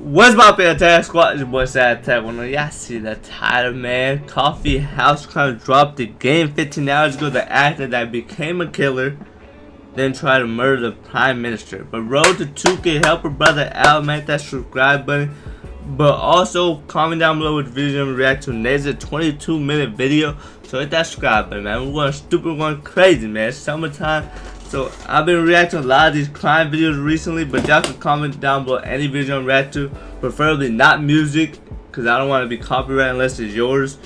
What's my SatAttack squad? It's your boy SatAttack. When y'all see the title, man, Coffee House kind of dropped the game 15 hours ago. The actor that became a killer, then tried to murder the prime minister. But road to 2K, help her brother out, man. That subscribe button. But also comment down below with video and react to Nate's 22-minute video. So hit that subscribe button, man. We're going stupid, we're going crazy, man. It's summertime. So I've been reacting to a lot of these crime videos recently, but y'all can comment down below any video I react to, preferably not music, because I don't want to be copyrighted unless it's yours.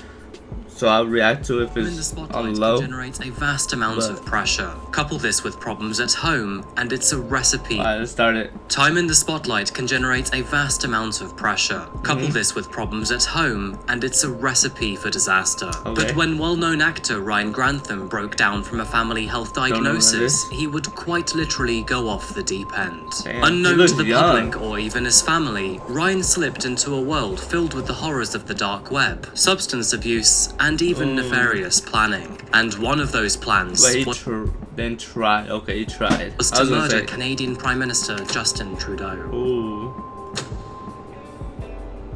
So I'll react to it if it's on low. Generates a vast amount of pressure. Couple this with problems at home, and it's a recipe. Alright, let's start it. Time in the spotlight can generate a vast amount of pressure. Couple this with problems at home, and it's a recipe for disaster. Okay. But when well-known actor Ryan Grantham broke down from a family health diagnosis, he would quite literally go off the deep end. Damn, Unknown to the public or even his family, Ryan slipped into a world filled with the horrors of the dark web, substance abuse, and even nefarious planning. And one of those plans he tried. Okay, he tried. Was to murder Canadian Prime Minister Justin Trudeau. Ooh.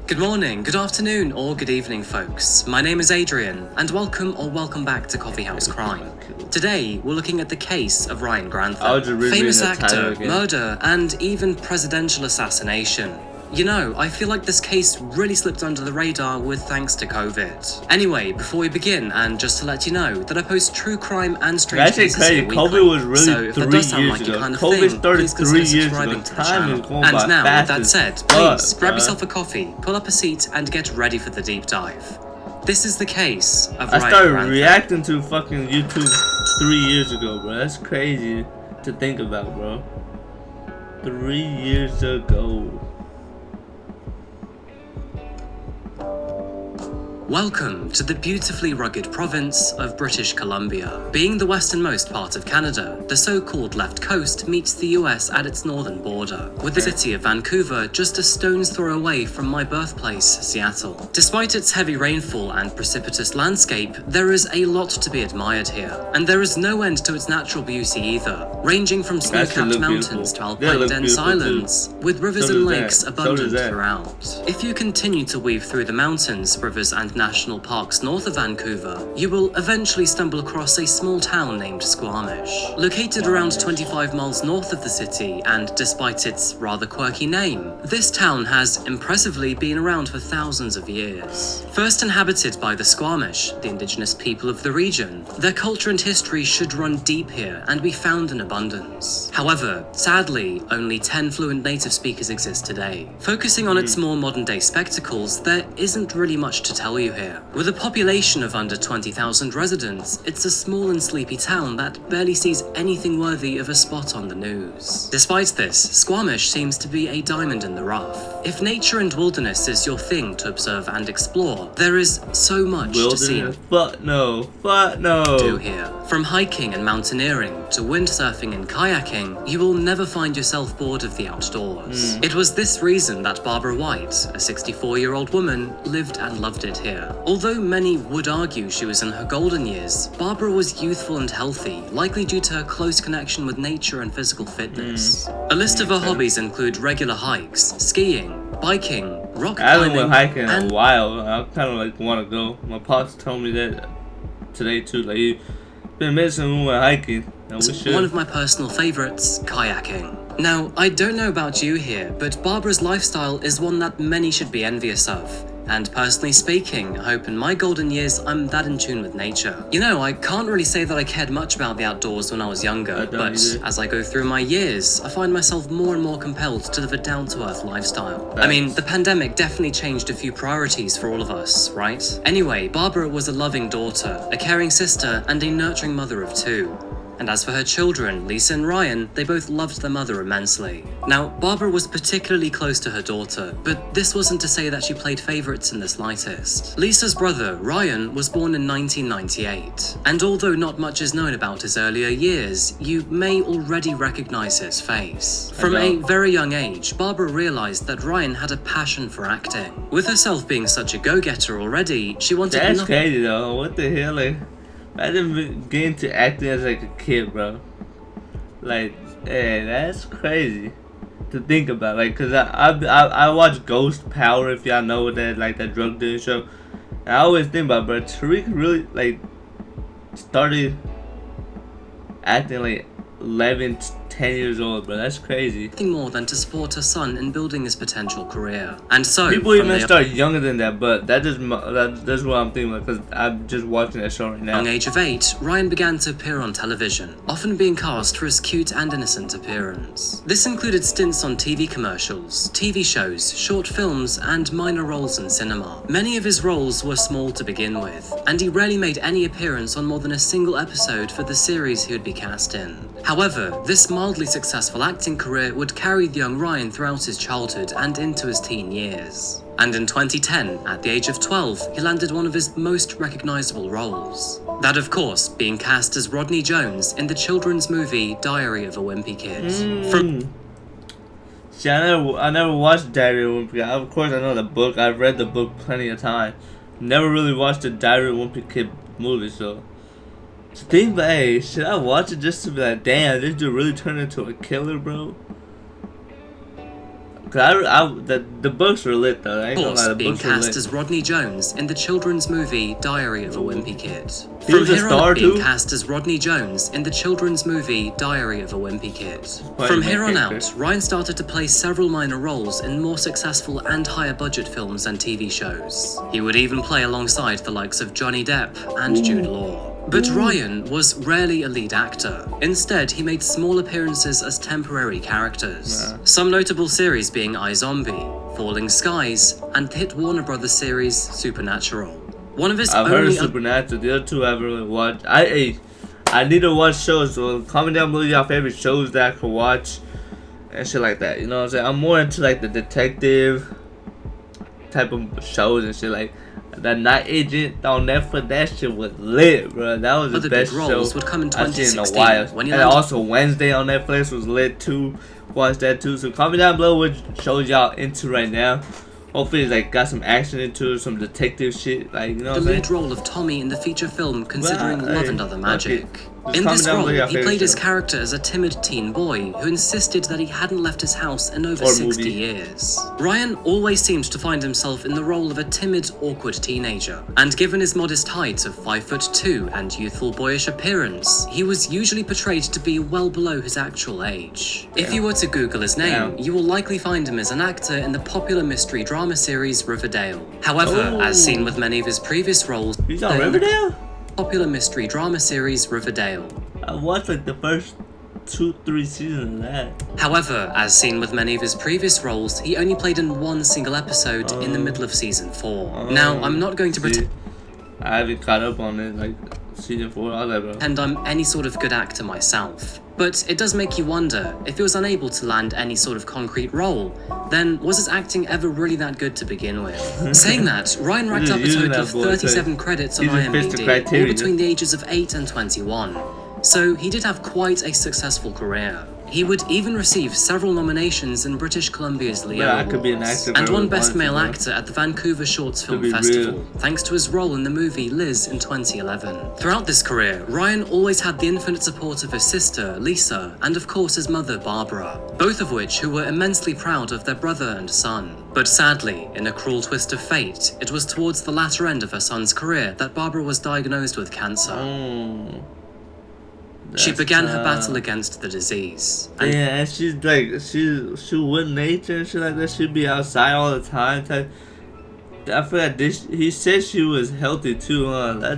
Good morning, good afternoon, or good evening, folks. My name is Adrian, and welcome back to Coffee House Crime. Today, we're looking at the case of Ryan Grantham, famous actor, murder, and even presidential assassination. You know, I feel like this case really slipped under the radar with thanks to COVID. Anyway, before we begin, and just to let you know that I post true crime and strange cases here weekly. COVID was really so if that does sound like your kind of thing, please consider subscribing to the channel. And now, with that said, please grab yourself a coffee, pull up a seat, and get ready for the deep dive. This is the case of Ryan Grantham. I started reacting to fucking YouTube 3 years ago, bro. That's crazy to think about, bro. 3 years ago. Welcome to the beautifully rugged province of British Columbia. Being the westernmost part of Canada, the so-called left coast meets the US at its northern border, with the city of Vancouver just a stone's throw away from my birthplace, Seattle. Despite its heavy rainfall and precipitous landscape, there is a lot to be admired here, and there is no end to its natural beauty either, ranging from snow-capped mountains to alpine dense islands, with rivers and lakes abundant throughout. If you continue to weave through the mountains, rivers and national parks north of Vancouver, you will eventually stumble across a small town named Squamish. Located around 25 miles north of the city, and despite its rather quirky name, this town has impressively been around for thousands of years. First inhabited by the Squamish, the indigenous people of the region, their culture and history should run deep here and be found in abundance. However, sadly, only 10 fluent native speakers exist today. Focusing on its more modern-day spectacles, there isn't really much to tell you here. With a population of under 20,000 residents, it's a small and sleepy town that barely sees anything worthy of a spot on the news. Despite this, Squamish seems to be a diamond in the rough. If nature and wilderness is your thing to observe and explore, there is so much to see and do here. From hiking and mountaineering to windsurfing and kayaking, you will never find yourself bored of the outdoors. It was this reason that Barbara White, a 64-year-old woman, lived and loved it here. Although many would argue she was in her golden years, Barbara was youthful and healthy, likely due to her close connection with nature and physical fitness. A list of her hobbies include regular hikes, skiing, biking, rock climbing, I haven't went hiking in a while. I kind of like want to go. My pops told me that today too. Like, he's been missing when we went hiking. And we should. One of my personal favorites, kayaking. Now, I don't know about you here, but Barbara's lifestyle is one that many should be envious of. And personally speaking, I hope in my golden years I'm that in tune with nature. You know, I can't really say that I cared much about the outdoors when I was younger, but as I go through my years, I find myself more and more compelled to live a down-to-earth lifestyle. I mean, the pandemic definitely changed a few priorities for all of us, right? Anyway, Barbara was a loving daughter, a caring sister, and a nurturing mother of 2. And as for her children, Lisa and Ryan, they both loved their mother immensely. Now, Barbara was particularly close to her daughter, but this wasn't to say that she played favorites in the slightest. Lisa's brother, Ryan, was born in 1998, and although not much is known about his earlier years, you may already recognize his face. From a very young age, Barbara realized that Ryan had a passion for acting. With herself being such a go-getter already, she wanted That's crazy though, what the hell, like, I didn't get into acting as like a kid, bro. Like, hey, that's crazy. to think about, like, cause I watch Ghost Power, if y'all know that, like, that drug dealing show. And I always think about, bro, Tariq really like started acting like 11, 10 years old, bro. That's crazy. Nothing more than to support her son in building his potential career. And so people even start younger than that, but that's what I'm thinking about, because I'm just watching that show right now. At the age of 8, Ryan began to appear on television, often being cast for his cute and innocent appearance. This included stints on TV commercials, TV shows, short films, and minor roles in cinema. Many of his roles were small to begin with, and he rarely made any appearance on more than a single episode for the series he would be cast in. However, this mildly successful acting career would carry the young Ryan throughout his childhood and into his teen years. And in 2010, at the age of 12, he landed one of his most recognizable roles. That, of course, being cast as Rodney Jones in the children's movie Diary of a Wimpy Kid. See, I never watched Diary of a Wimpy Kid. Of course, I know the book. I've read the book plenty of times. Never really watched the Diary of a Wimpy Kid movie, so... think, but hey, should I watch it just to be like, damn, this dude really turned into a killer, bro? Cause the books were lit though. I ain't gonna lie, the being books were cast lit. as Rodney Jones in the children's movie Diary of a Wimpy Kid. He was a star being too? cast as Rodney Jones in the children's movie Diary of a Wimpy Kid. From here on out, Ryan started to play several minor roles in more successful and higher budget films and TV shows. He would even play alongside the likes of Johnny Depp and Jude Law. But Ryan was rarely a lead actor. Instead, he made small appearances as temporary characters. Some notable series being iZombie, Falling Skies, and the hit Warner Brothers series Supernatural. One of his I've heard of Supernatural. The other two I haven't really watched. I need to watch shows. So comment down below your favorite shows that I could watch and shit like that. You know what I'm saying? I'm more into like the detective type of shows and shit like. The Night Agent on Netflix, that shit was lit, bro. That was the best show would come in I've seen in a while. And also Wednesday on Netflix was lit too. Watch that too. So comment down below what shows y'all into right now. Hopefully it's like got some action into it, some detective shit, like, you know what I'm saying? The lead role of Tommy in the feature film Considering Love and Other Magic. Okay. In this role, he played his character as a timid teen boy who insisted that he hadn't left his house in over 60 years. Ryan always seemed to find himself in the role of a timid, awkward teenager, and given his modest height of 5'2" and youthful boyish appearance, he was usually portrayed to be well below his actual age. If you were to Google his name, you will likely find him as an actor in the popular mystery drama series Riverdale. However, as seen with many of his previous roles, he's on Riverdale? Popular mystery drama series Riverdale. I watched like the first 2-3 seasons of that. However, as seen with many of his previous roles, he only played in one single episode in the middle of season 4. Now, I'm not going to pretend I haven't caught up on it, like season 4, all that, bro. And I'm any sort of good actor myself. But it does make you wonder, if he was unable to land any sort of concrete role, then was his acting ever really that good to begin with? Saying that, Ryan racked up a total of 37 credits on IMDb, all between the ages of 8 and 21. So he did have quite a successful career. He would even receive several nominations in British Columbia's Leo Awards, and won Best Male Actor at the Vancouver Shorts Film Festival, thanks to his role in the movie Liz in 2011. Throughout this career, Ryan always had the infinite support of his sister, Lisa, and of course his mother, Barbara, both of which who were immensely proud of their brother and son. But sadly, in a cruel twist of fate, it was towards the latter end of her son's career that Barbara was diagnosed with cancer. She began her battle against the disease. And and she's like, she with nature and shit like that. She'd be outside all the time. I forgot this. He said she was healthy too, huh?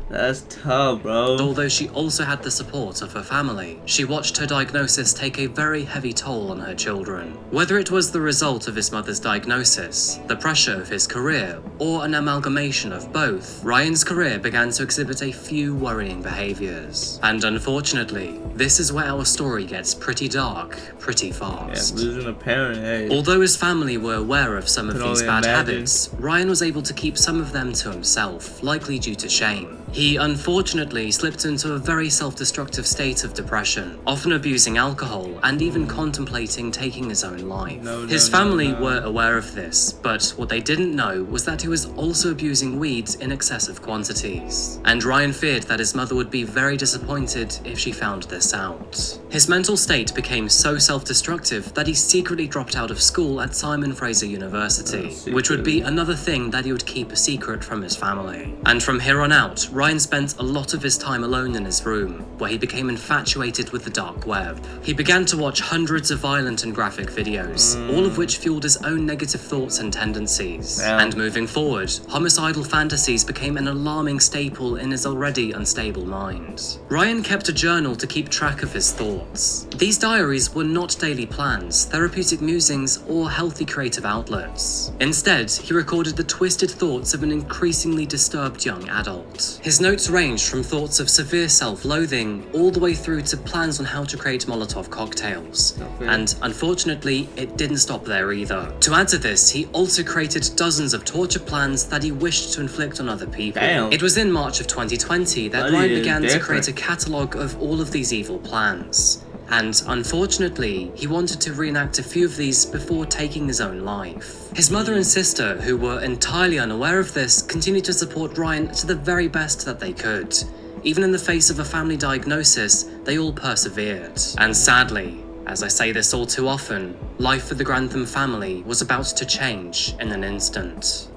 That's tough, bro. Although she also had the support of her family, she watched her diagnosis take a very heavy toll on her children. Whether it was the result of his mother's diagnosis, the pressure of his career, or an amalgamation of both, Ryan's career began to exhibit a few worrying behaviors. And unfortunately, this is where our story gets pretty dark pretty fast. Yeah, losing a parent, hey. Although his family were aware of some of these bad habits, Ryan was able to keep some of them to himself, likely due to shame. He unfortunately slipped into a very self-destructive state of depression, often abusing alcohol and even contemplating taking his own life. His family were aware of this, but what they didn't know was that he was also abusing weed in excessive quantities. And Ryan feared that his mother would be very disappointed if she found this out. His mental state became so self-destructive that he secretly dropped out of school at Simon Fraser University, which would be another thing that he would keep a secret from his family. And from here on out, Ryan spent a lot of his time alone in his room, where he became infatuated with the dark web. He began to watch hundreds of violent and graphic videos, all of which fueled his own negative thoughts and tendencies. And moving forward, homicidal fantasies became an alarming staple in his already unstable mind. Ryan kept a journal to keep track of his thoughts. These diaries were not daily plans, therapeutic musings, or healthy creative outlets. Instead, he recorded the twisted thoughts of an increasingly disturbed young adult. His notes ranged from thoughts of severe self-loathing all the way through to plans on how to create Molotov cocktails. And unfortunately, it didn't stop there either. To add to this, he also created dozens of torture plans that he wished to inflict on other people. It was in March of 2020 that Ryan began to create a catalogue of all of these evil plans. And unfortunately, he wanted to reenact a few of these before taking his own life. His mother and sister, who were entirely unaware of this, continued to support Ryan to the very best that they could. Even in the face of a family diagnosis, they all persevered. And sadly, as I say this all too often, life for the Grantham family was about to change in an instant.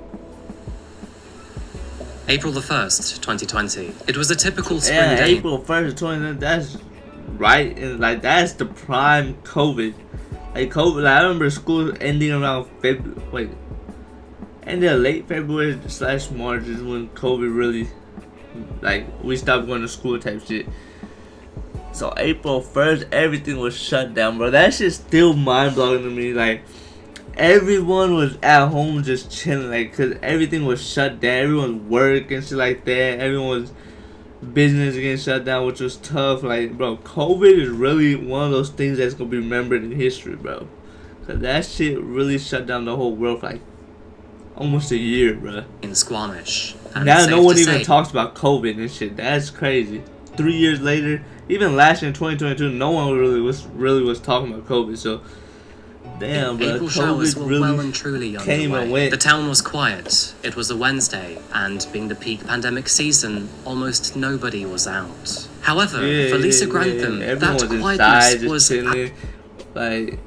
April the 1st, 2020. It was a typical spring day. April 1st, 2020, that's right, and like that's the prime COVID. Like COVID, like, I remember school ending around ended late February / March is when COVID really, like, we stopped going to school type shit. So April 1st, everything was shut down, bro. That shit's still mind blowing to me. Like, everyone was at home just chilling, like, cause everything was shut down. Everyone's work and shit like that. Everyone's business getting shut down, which was tough. Like, bro, COVID is really one of those things that's gonna be remembered in history, bro. Cause that shit really shut down the whole world for like almost a year, bro. In Squamish. Now no one even talks about COVID and shit. That's crazy. 3 years later, even last year in 2022, no one really was talking about COVID. So, damn, bro, April COVID showers were really well and truly came underway. and went. The town was quiet. It was a Wednesday, and being the peak pandemic season, almost nobody was out. However, for Lisa Grantham, that quietness was like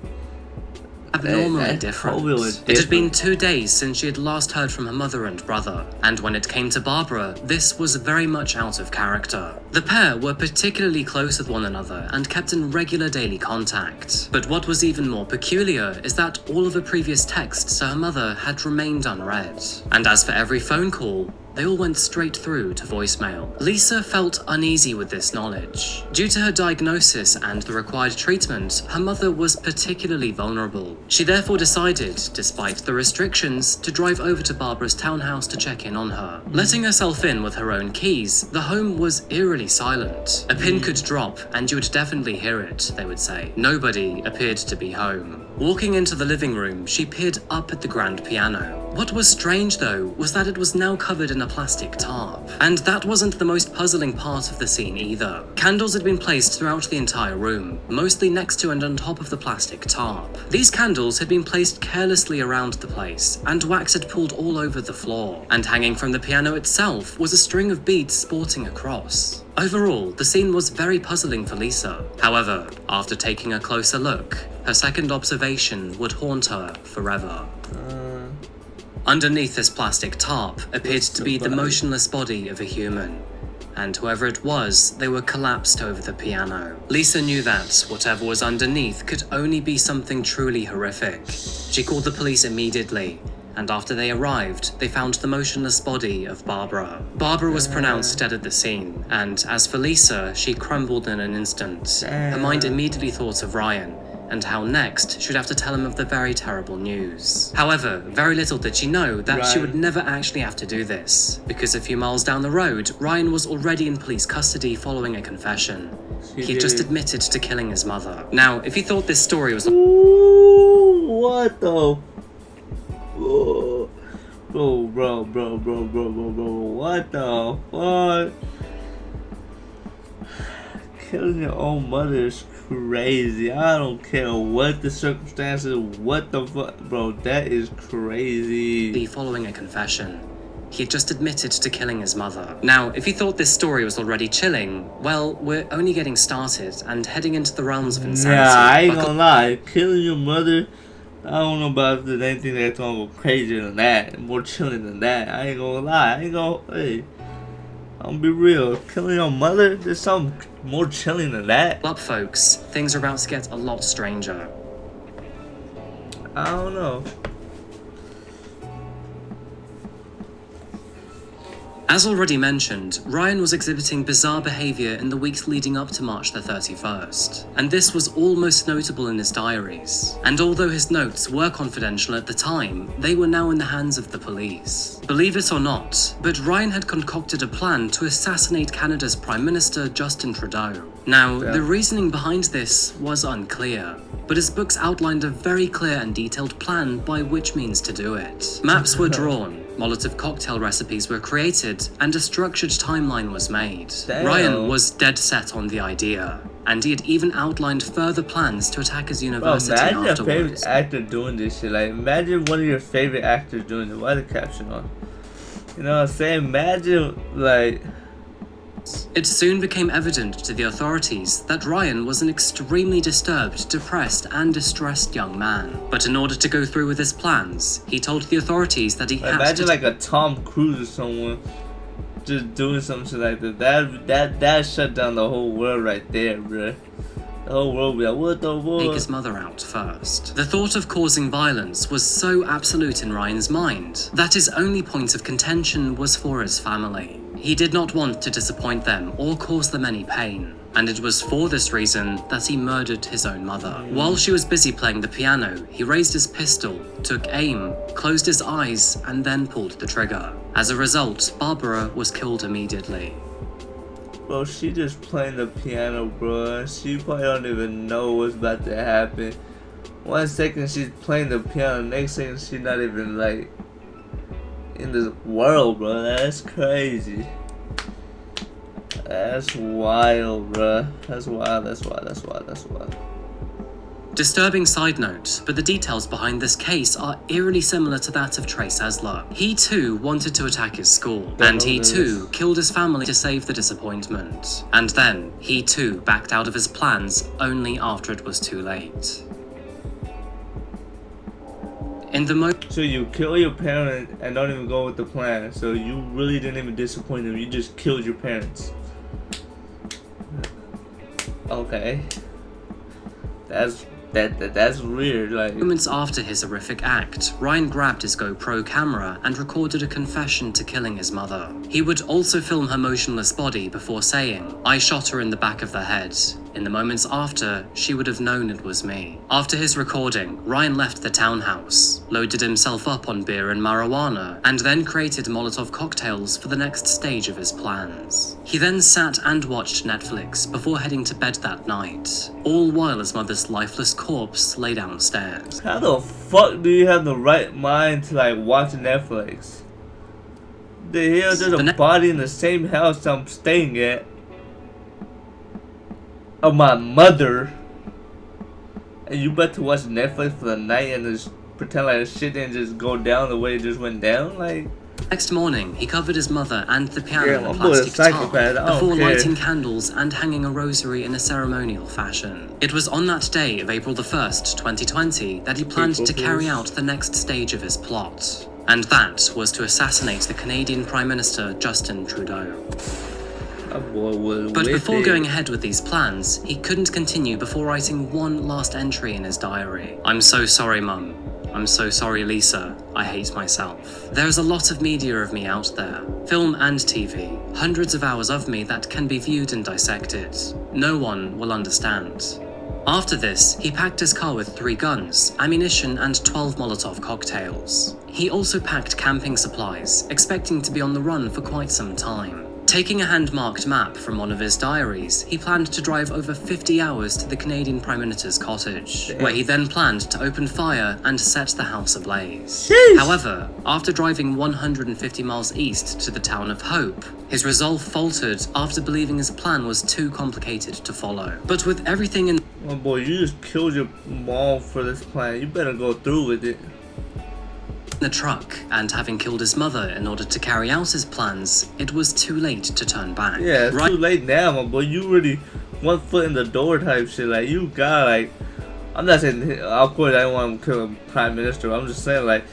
abnormally different. It had been 2 days since she had last heard from her mother and brother, and when it came to Barbara, this was very much out of character. The pair were particularly close with one another and kept in regular daily contact. But what was even more peculiar is that all of her previous texts to her mother had remained unread. And as for every phone call, they all went straight through to voicemail. Lisa felt uneasy with this knowledge. Due to her diagnosis and the required treatment, her mother was particularly vulnerable. She therefore decided, despite the restrictions, to drive over to Barbara's townhouse to check in on her. Letting herself in with her own keys, the home was eerily silent. A pin could drop, and you would definitely hear it, they would say. Nobody appeared to be home. Walking into the living room, she peered up at the grand piano. What was strange, though, was that it was now covered in a plastic tarp. And that wasn't the most puzzling part of the scene either. Candles had been placed throughout the entire room, mostly next to and on top of the plastic tarp. These candles had been placed carelessly around the place, and wax had pooled all over the floor. And hanging from the piano itself was a string of beads sporting a cross. Overall, the scene was very puzzling for Lisa. However, after taking a closer look, her second observation would haunt her forever. Underneath this plastic tarp appeared to be the motionless body of a human, and whoever it was, they were collapsed over the piano. Lisa knew that whatever was underneath could only be something truly horrific. She called the police immediately, and after they arrived, they found the motionless body of Barbara. Barbara was pronounced dead at the scene, and as for Lisa, she crumbled in an instant. Her mind immediately thought of Ryan, and how next she'd have to tell him of the very terrible news. However, very little did she know that she would never actually have to do this, because a few miles down the road, Ryan was already in police custody following a confession. He just admitted to killing his mother. Now, if you thought this story was... Ooh, what the... Bro, what the fuck? Killing your own mother is crazy. I don't care what the circumstances, what the fuck, bro, that is crazy. Following a confession. He had just admitted to killing his mother. Now, if you thought this story was already chilling, well, we're only getting started and heading into the realms of insanity. Yeah, I ain't gonna lie. Killing your mother, I don't know about if there's anything that's gonna go crazier than that, more chilling than that. I ain't gonna lie. Hey, I'm gonna be real. Killing your mother, there's something more chilling than that. Up, folks, things are about to get a lot stranger. I don't know. As already mentioned, Ryan was exhibiting bizarre behaviour in the weeks leading up to March the 31st, and this was all most notable in his diaries. And although his notes were confidential at the time, they were now in the hands of the police. Believe it or not, but Ryan had concocted a plan to assassinate Canada's Prime Minister Justin Trudeau. Now, the reasoning behind this was unclear, but his books outlined a very clear and detailed plan by which means to do it. Maps were drawn, Molotov cocktail recipes were created, and a structured timeline was made. Damn. Ryan was dead set on the idea, and he had even outlined further plans to attack his university imagine afterwards. Imagine your favorite actor doing this shit. Like, imagine one of your favorite actors doing it. Why the caption on? You know what I'm saying? Imagine, like... It soon became evident to the authorities that Ryan was an extremely disturbed, depressed, and distressed young man. But in order to go through with his plans, he told the authorities that he had to... Imagine like a Tom Cruise or someone just doing something like that. That shut down the whole world right there, bruh. The whole world would be like, what the fuck? Take his mother out first. The thought of causing violence was so absolute in Ryan's mind that his only point of contention was for his family. He did not want to disappoint them or cause them any pain, and it was for this reason that he murdered his own mother. While she was busy playing the piano, he raised his pistol, took aim, closed his eyes, and then pulled the trigger. As a result, Barbara was killed immediately. Bro, she just playing the piano, bro. She probably don't even know what's about to happen. 1 second she's playing the piano, next second she's not even like in this world, bro. That's crazy. That's wild, bro. That's wild. Disturbing side note, but the details behind this case are eerily similar to that of Trace Esler. He too wanted to attack his school, and he too killed his family to save the disappointment. And then, he too backed out of his plans only after it was too late. So you kill your parents and don't even go with the plan. So you really didn't even disappoint them. You just killed your parents. Okay. That's weird. Like, moments after his horrific act, Ryan grabbed his GoPro camera and recorded a confession to killing his mother. He would also film her motionless body before saying, "I shot her in the back of the head. In the moments after, she would have known it was me." After his recording, Ryan left the townhouse, loaded himself up on beer and marijuana, and then created Molotov cocktails for the next stage of his plans. He then sat and watched Netflix before heading to bed that night, all while his mother's lifeless corpse lay downstairs. how the fuck do you have the right mind to like watch Netflix? The hell, there's a body in the same house I'm staying at of my mother, and you about to watch Netflix for the night and just pretend like shit didn't just go down the way it just went down? Like, next morning, he covered his mother and the piano yeah, in a my boy plastic a psychopath. tarp I don't before care. lighting candles and hanging a rosary in a ceremonial fashion. It was on that day of April the 1st, 2020, that he planned to carry out the next stage of his plot. And that was to assassinate the Canadian Prime Minister Justin Trudeau. But before going ahead with these plans, he couldn't continue before writing one last entry in his diary. "I'm so sorry, Mum. I'm so sorry, Lisa. I hate myself. There's a lot of media of me out there, film and TV, hundreds of hours of me that can be viewed and dissected. No one will understand." After this, he packed his car with 3 guns, ammunition, and 12 Molotov cocktails. He also packed camping supplies, expecting to be on the run for quite some time. Taking a hand-marked map from one of his diaries, he planned to drive over 50 hours to the Canadian Prime Minister's cottage, where he then planned to open fire and set the house ablaze. Sheesh. However, after driving 150 miles east to the town of Hope, his resolve faltered after believing his plan was too complicated to follow. But with everything in My boy, you just killed your mom for this plan. You better go through with it. the truck, and having killed his mother in order to carry out his plans, it was too late to turn back. Yeah, it's too late now, my boy. You really one foot in the door type shit. Like, you got, like, I'm not saying, of course, I don't want to kill a prime minister. I'm just saying, like,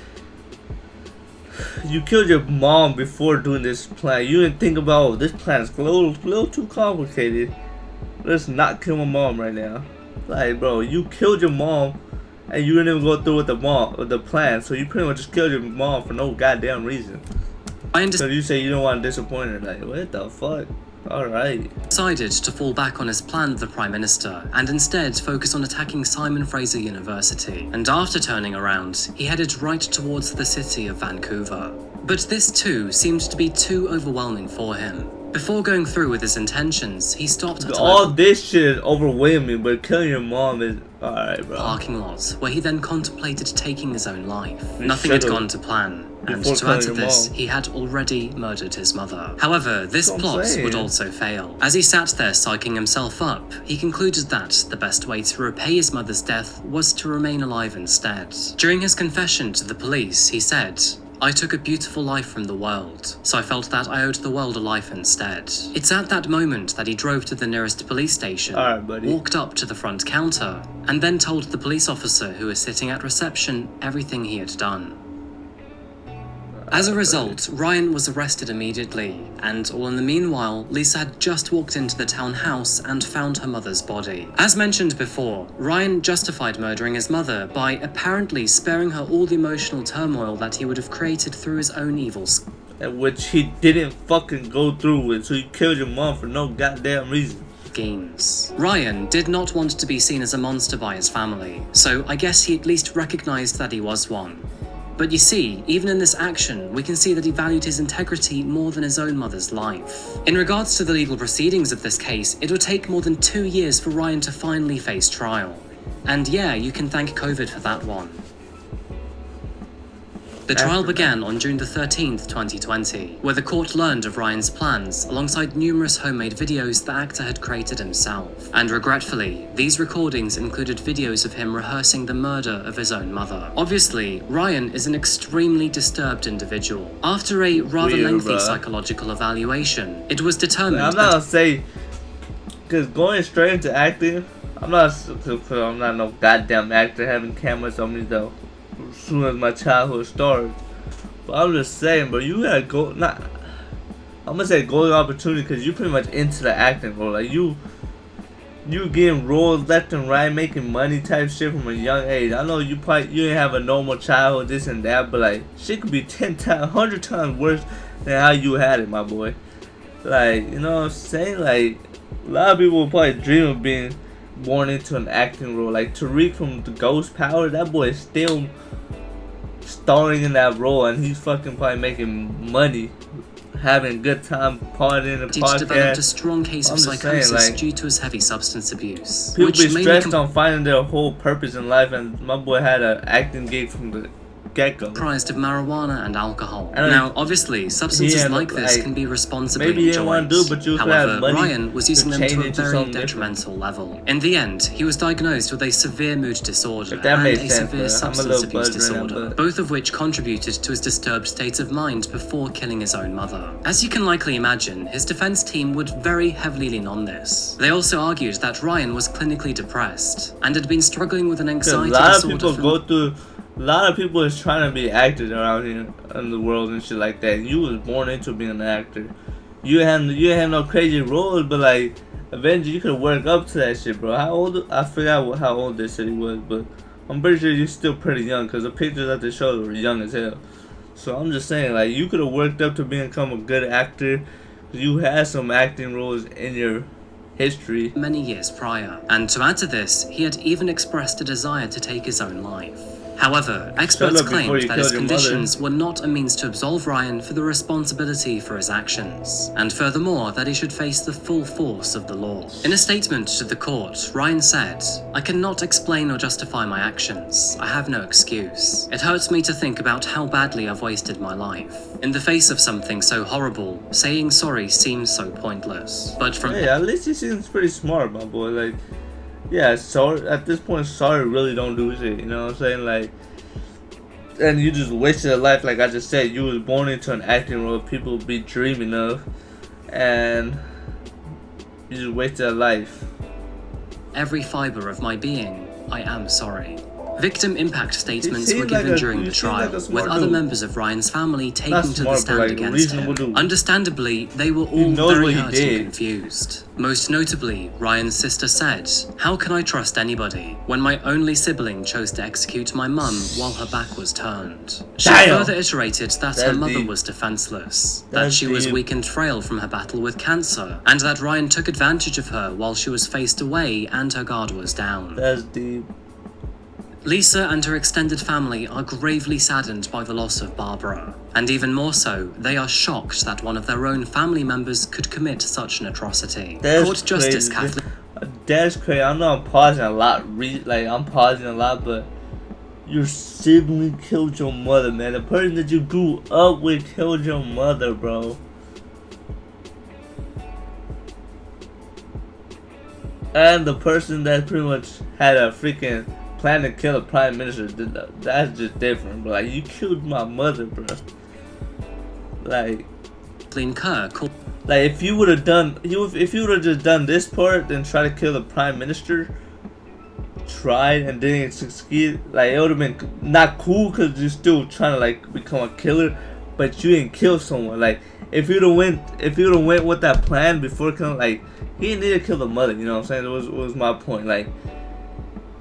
you killed your mom before doing this plan. You didn't think about, oh, this plan is a little too complicated. Let's not kill my mom right now. Like, bro, you killed your mom. And you didn't even go through with the plan, so you pretty much just killed your mom for no goddamn reason. So you say you don't want to disappoint her, like, what the fuck? Alright. Decided to fall back on his plan of the Prime Minister, and instead focus on attacking Simon Fraser University. And after turning around, he headed right towards the city of Vancouver. But this too seemed to be too overwhelming for him. Before going through with his intentions, he stopped at all this shit is overwhelming, but killing your mom is alright, bro. Parking lot, where he then contemplated taking his own life. Nothing had gone to plan, and to add to this, he had already murdered his mother. However, this plot would also fail. As he sat there psyching himself up, he concluded that the best way to repay his mother's death was to remain alive instead. During his confession to the police, he said, "I took a beautiful life from the world, so I felt that I owed the world a life instead." It's at that moment that he drove to the nearest police station, walked up to the front counter, and then told the police officer who was sitting at reception everything he had done. As a result, Ryan was arrested immediately, and all in the meanwhile, Lisa had just walked into the townhouse and found her mother's body. As mentioned before, Ryan justified murdering his mother by apparently sparing her all the emotional turmoil that he would have created through his own evil which he didn't fucking go through with, so he killed your mom for no goddamn reason. Schemes. Ryan did not want to be seen as a monster by his family, so I guess he at least recognized that he was one. But you see, even in this action, we can see that he valued his integrity more than his own mother's life. In regards to the legal proceedings of this case, it would take more than 2 years for Ryan to finally face trial. And yeah, you can thank COVID for that one. The trial began on June the 13th, 2020, where the court learned of Ryan's plans alongside numerous homemade videos the actor had created himself. And regretfully, these recordings included videos of him rehearsing the murder of his own mother. Obviously, Ryan is an extremely disturbed individual. After a rather lengthy psychological evaluation, it was determined I'm not gonna say, because going straight into acting, I'm not no goddamn actor having cameras on me though. As soon as my childhood started, but I'm just saying, bro, you gotta go. I'm gonna say golden opportunity because you pretty much into the acting role. Like you getting roles left and right, making money type shit from a young age. I know you didn't have a normal childhood, this and that, but like shit could be 10 times, 100 times worse than how you had it, my boy. Like, you know what I'm saying? Like a lot of people will probably dream of being born into an acting role. Like Tariq from the Ghost Power, that boy is still starring in that role, and he's fucking probably making money, having a good time partying and podcast. He developed a strong case of psychosis due to his heavy substance abuse. People be stressed on finding their whole purpose in life, and my boy had an acting gig from the get-go. Comprised of marijuana and alcohol. Now, obviously, substances like this can be responsibly enjoyed. However, Ryan was using them to a very detrimental level. In the end, he was diagnosed with a severe mood disorder and a severe substance abuse disorder, both of which contributed to his disturbed state of mind before killing his own mother. As you can likely imagine, his defense team would very heavily lean on this. They also argued that Ryan was clinically depressed and had been struggling with an anxiety disorder. A lot of people is trying to be actors around here in the world and shit like that. And you was born into being an actor. You have no crazy roles, but like eventually you could work up to that shit, bro. How old? I forgot how old they said he was, but I'm pretty sure you're still pretty young because the pictures that they showed were young as hell. So I'm just saying, like, you could have worked up to become a good actor. You had some acting roles in your history many years prior. And to add to this, he had even expressed a desire to take his own life. However, experts Shut up before claimed you that his killed your mother. conditions were not a means to absolve Ryan for the responsibility for his actions, and furthermore that he should face the full force of the law. In a statement to the court, Ryan said, "I cannot explain or justify my actions. I have no excuse. It hurts me to think about how badly I've wasted my life. In the face of something so horrible, saying sorry seems so pointless. But from Hey, at least he seems pretty smart, my boy. Like, yeah, sorry. At this point, sorry really don't do shit. You know what I'm saying? Like, and you just wasted a life. Like I just said, you was born into an acting role people be dreaming of, and you just wasted a life. every fiber of my being, I am sorry." Victim impact statements He were seemed like given a- during he the seemed like trial, a smart with other dude. members of Ryan's family taking Not to the smart, but stand like a against reasonable him. dude. Understandably, they were all knows very what he hurt did. and confused. Most notably, Ryan's sister said, "How can I trust anybody when my only sibling chose to execute my mum while her back was turned?" She Damn. further iterated that her That's mother deep. was defenseless, that That's she was deep. weak and frail from her battle with cancer, and that Ryan took advantage of her while she was faced away and her guard was down. That's deep. Lisa and her extended family are gravely saddened by the loss of Barbara, and even more so, they are shocked that one of their own family members could commit such an atrocity. That's Court Justice crazy. Kathleen That's crazy. I know I'm pausing a lot. I'm pausing a lot, but your sibling killed your mother, man. The person that you grew up with killed your mother, bro. And the person that pretty much had a freaking plan to kill a prime minister, that's just different, bro. Like, you killed my mother, bro. Like, Kerr called if you would have done, if you would have just done this part, then try to kill the prime minister, tried and didn't succeed, like, it would have been not cool because you're still trying to like become a killer, but you didn't kill someone. Like, if you'd have went with that plan before killing, like, he didn't need to kill the mother. You know what I'm saying? It was my point. Like,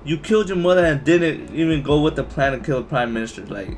you killed your mother and didn't even go with the plan to kill the prime minister. Like,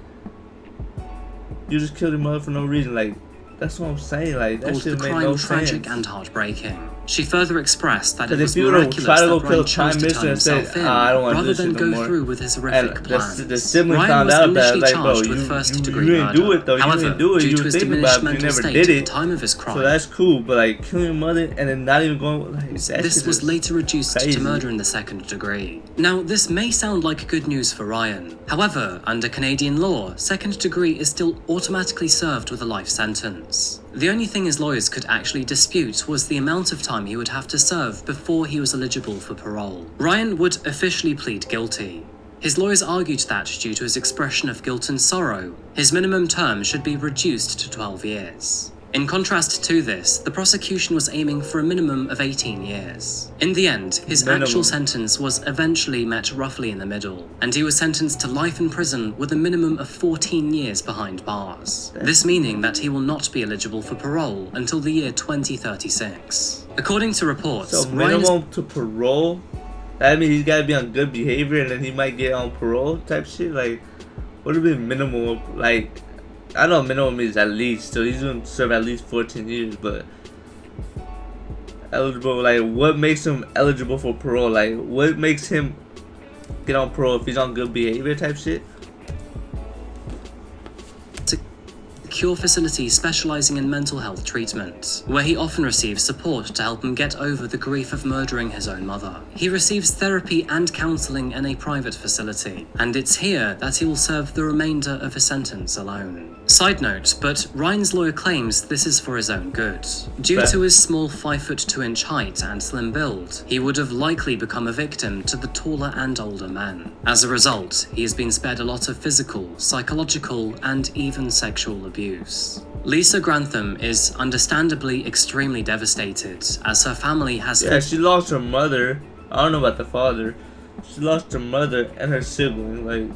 you just killed your mother for no reason. Like, that's what I'm saying. Like, that the shit made crime no tragic sense. and heartbreaking. She further expressed that it Because was if you would have miraculous tried to that go kill Ryan the chose prime to turn minister and himself say, in, I don't want to do rather this than shit no go more. through with his And horrific plans. the sibling Ryan found was out that, initially like, bro, charged with you first-degree didn't murder. do it, though. You However, didn't do it. due You to were his thinking diminished about it, but you mental never state did at the it. time of his crime, So that's cool, but like killing your mother and then not even going, like, that this shit was is later reduced crazy. to murder in the second degree. Now, this may sound like good news for Ryan. However, under Canadian law, second degree is still automatically served with a life sentence. The only thing his lawyers could actually dispute was the amount of time he would have to serve before he was eligible for parole. Ryan would officially plead guilty. His lawyers argued that, due to his expression of guilt and sorrow, his minimum term should be reduced to 12 years. In contrast to this, the prosecution was aiming for a minimum of 18 years. In the end, his actual sentence was eventually met roughly in the middle, and he was sentenced to life in prison with a minimum of 14 years behind bars. This meaning that he will not be eligible for parole until the year 2036. According to reports, So Ryan is minimum to parole? That means he's gotta be on good behavior and then he might get on parole type shit? Like, what would be minimal? Like, I know minimum is at least, so he's gonna serve at least 14 years, but eligible, like, what makes him eligible for parole? Like, what makes him get on parole if he's on good behavior type shit? secure facility specializing in mental health treatment, where he often receives support to help him get over the grief of murdering his own mother. He receives therapy and counseling in a private facility, and it's here that he will serve the remainder of his sentence alone. Side note, but Ryan's lawyer claims this is for his own good. Due to his small 5'2" height and slim build, he would have likely become a victim to the taller and older men. As a result, he has been spared a lot of physical, psychological, and even sexual abuse. Lisa Grantham is understandably extremely devastated, as her family has She lost her mother. I don't know about the father. She lost her mother and her sibling, like,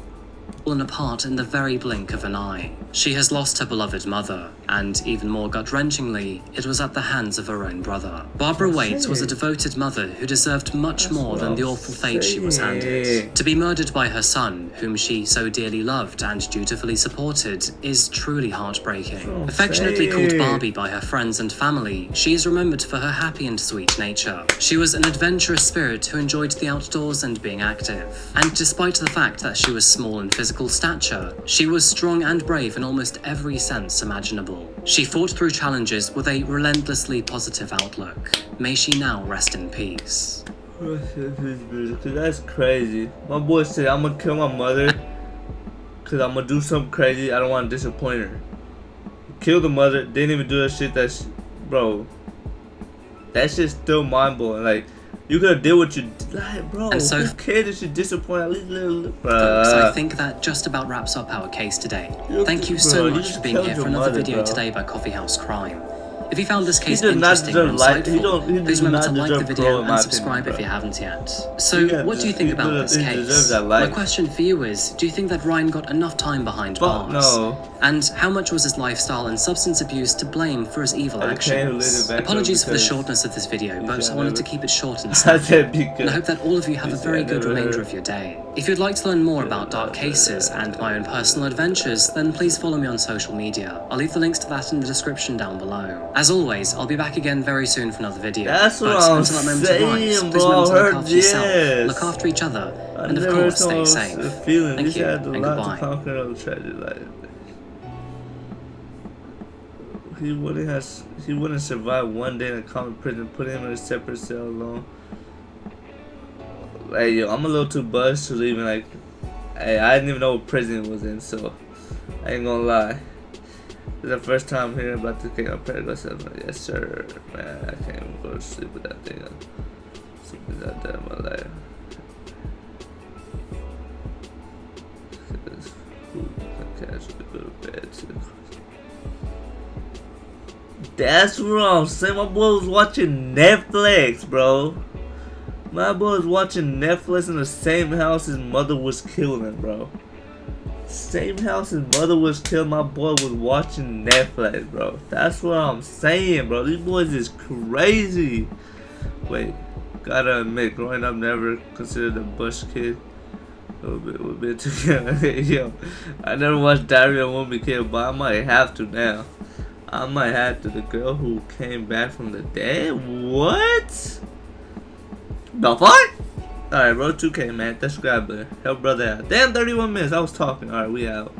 fallen apart in the very blink of an eye. She has lost her beloved mother, and even more gut-wrenchingly, it was at the hands of her own brother. Barbara Waite was a devoted mother who deserved much more than the awful fate she was handed. To be murdered by her son, whom she so dearly loved and dutifully supported, is truly heartbreaking. Affectionately called Barbie by her friends and family, she is remembered for her happy and sweet nature. She was an adventurous spirit who enjoyed the outdoors and being active, and despite the fact that she was small and physical stature, she was strong and brave in almost every sense imaginable. She fought through challenges with a relentlessly positive outlook. May she now rest in peace. That's crazy. My boy said, I'm gonna kill my mother because I'm gonna do something crazy. I don't want to disappoint her. Kill the mother, didn't even do that shit. Bro, that shit's still mind blowing. Like, you could have did what you did. Like, bro, And so, who cares if she disappointed? At least little. Folks, I think that just about wraps up our case today. Thank you so much for being here for another video today by Coffee House Crime. If you found this case interesting and insightful, please remember to like the video and subscribe if you haven't yet. So, what do you think about this case? My question for you is, do you think that Ryan got enough time behind bars? No. And how much was his lifestyle and substance abuse to blame for his evil actions? Apologies for the shortness of this video, but I wanted to keep it short and simple. And I hope that all of you have a very good remainder of your day. If you'd like to learn more about dark cases and my own personal adventures, then please follow me on social media. I'll leave the links to that in the description down below. As always, I'll be back again very soon for another video. That's what I'm saying, bro. Please remember to look after yourself, look after each other, and of course, stay safe. Thank you, and goodbye. He wouldn't survive one day in a common prison. Put him in a separate cell alone. Hey, yo, I'm a little too buzzed to even like. Hey, I didn't even know what prison it was in, so I ain't gonna lie. This is the first time hearing about this game. I'm pretty good. Yes, sir. Man, I can't even go to sleep with that thing. Sleep with that day in my life. I can't actually go to bed too. That's what I'm saying. My boy was watching Netflix, bro. My boy was watching Netflix in the same house his mother was killing, bro. Same house his mother was killed. My boy was watching Netflix, bro. That's what I'm saying, bro. These boys is crazy. Wait, gotta admit, growing up, never considered a Bush kid. A little bit too young. Yo, I never watched Diary of a Wimpy Kid, but I might have to now. I might have to. The girl who came back from the dead? What? The fuck? Alright, bro, 2K, man. That's subscribe, help brother out. Damn, 31 minutes. I was talking. Alright, we out.